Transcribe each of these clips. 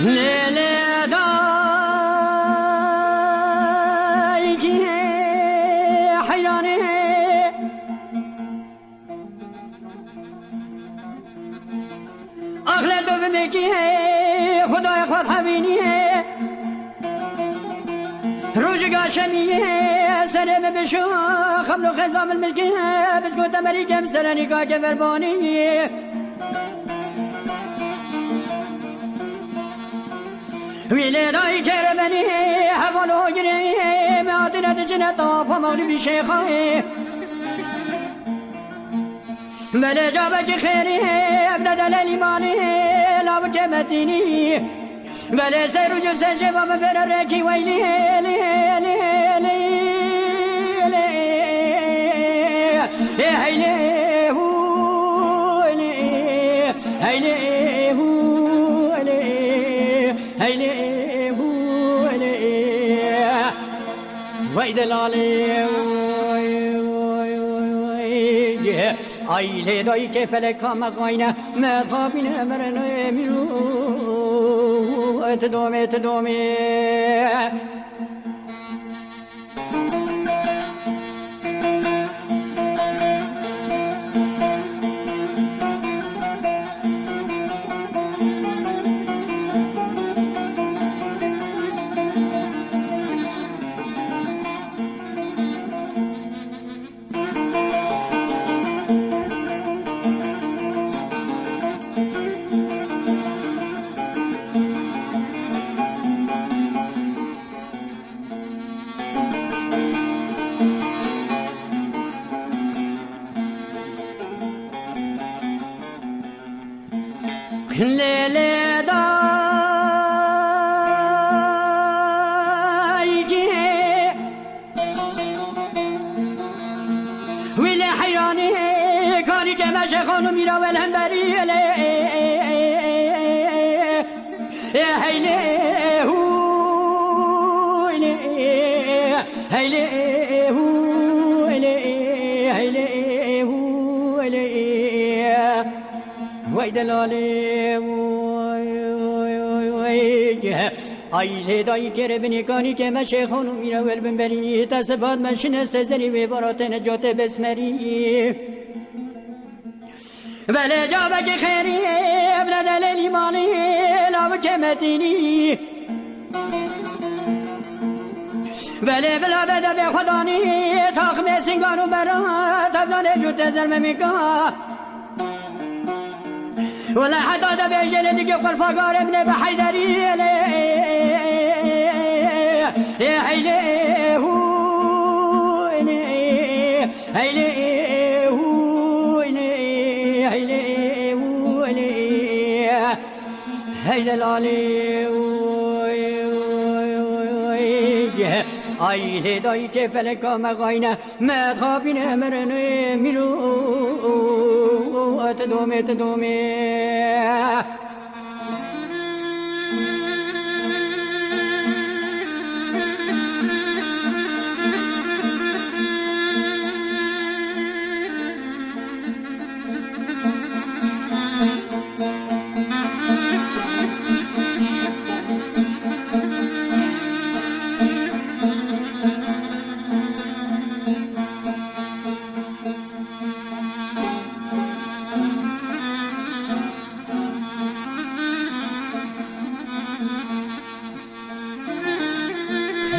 لیلی دایی که حیرانه عقل تو بمکی خدای خود حوینی روزگار شمیه سرم بشو خمل و خزام الملکی بسکو تمری جم سرنی کا که فربانی ویلی دایی کرمنی حوالو گری معادلت جنتا فمغلبی شیخای بله جابك خيري ابدا دلالي مالي لا بكمتيني بله سير جثة شباب بين الركي ويلي لي لي لي لي هيلي هو لي هيلي هو لي هيلي هو لي ويد العلي آیله دایی که فلک مقاینه مقابینه مرنه میرو اتدومه لیلی دایی که ویلی حیرانی کاری که مشه خانو میرا ولهم بری هیلی هویلی هیلی هویلی هیلی هویلی وای دلالی آیله دایی که بینی کانی که مشه خانو میرا ول بنبری تصبات مشینه سزنی و برات نجات بسمری بله جابك خيري ابن دلالي مالي لا بكمتيني بله بلا بدا بخداني تاخمي سنگانو برا تبداني جوت زرم ميكا ولا حتى دا بيجل ديك قلفا ابن بحيدري يا هيلي هو هيلي هو هيلي هو هيلي العلي آیله دایی که فلک مقاینه مقابینه مرنه میرو اتدومه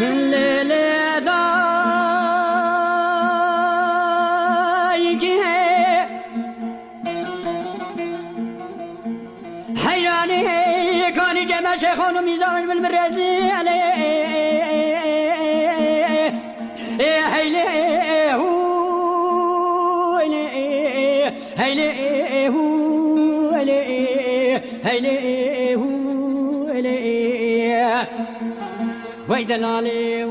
لیلی دایی که حیرانی کانی که مشه خانو میزان بالمرزی هیلی هو هیلی هو هیلی هو وای دلالی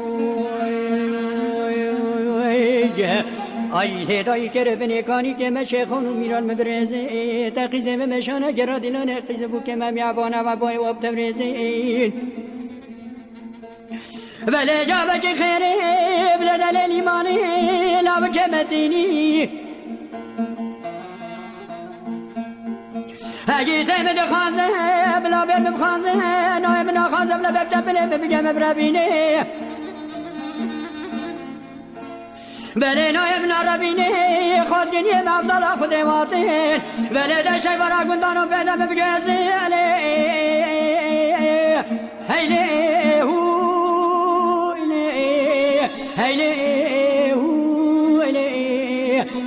آیله دایی که بینی کانی که مشه خانو میران مبرزه تقیزه مشانه گرا دلانه قیزه بو که ممیعبانه و بای واب تبرزه ولی جابك خيري بلا دلالي مالي لا بكمتيني أجيت من خانزه بلا بيم بخانزه ناي من خانزه بلا بيم بلا بجمع برابيني بله ناي من رابيني خود جني مفضل خود واتين بله ده شي برا قندانو بدا بجازي هيلي هو هيلي هو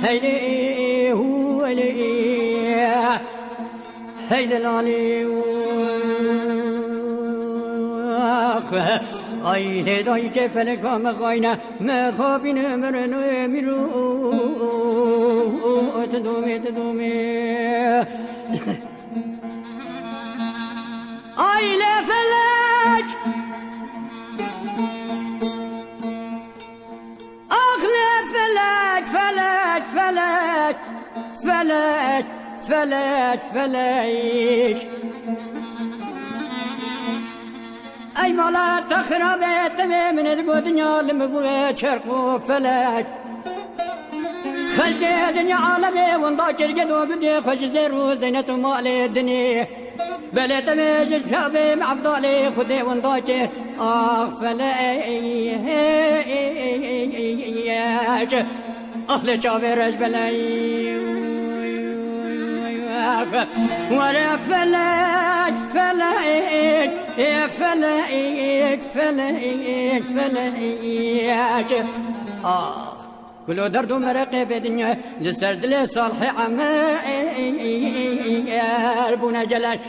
هيلي هو هيلي العلي أيه داي كفلك ومغاينا ما خابين مرنو ميرو تدومي تدومي أي لا فلك أخلى فلك فلك فلك فلك فلك فلك أي مالا تخربت من الدنيا لمبوي شرق فلك خلق الدنيا عالمي وانضاك القدو بدي خش زيرو زينة مالي الدنيا بلي تميش شابي مع افضالي خذي وانضاك فلك أهل شابي رج بلاي ورا فلك فلك فلك فلك فلك كله درد ومرق في دنيا جسر دلي صالحي عمار بونا جلال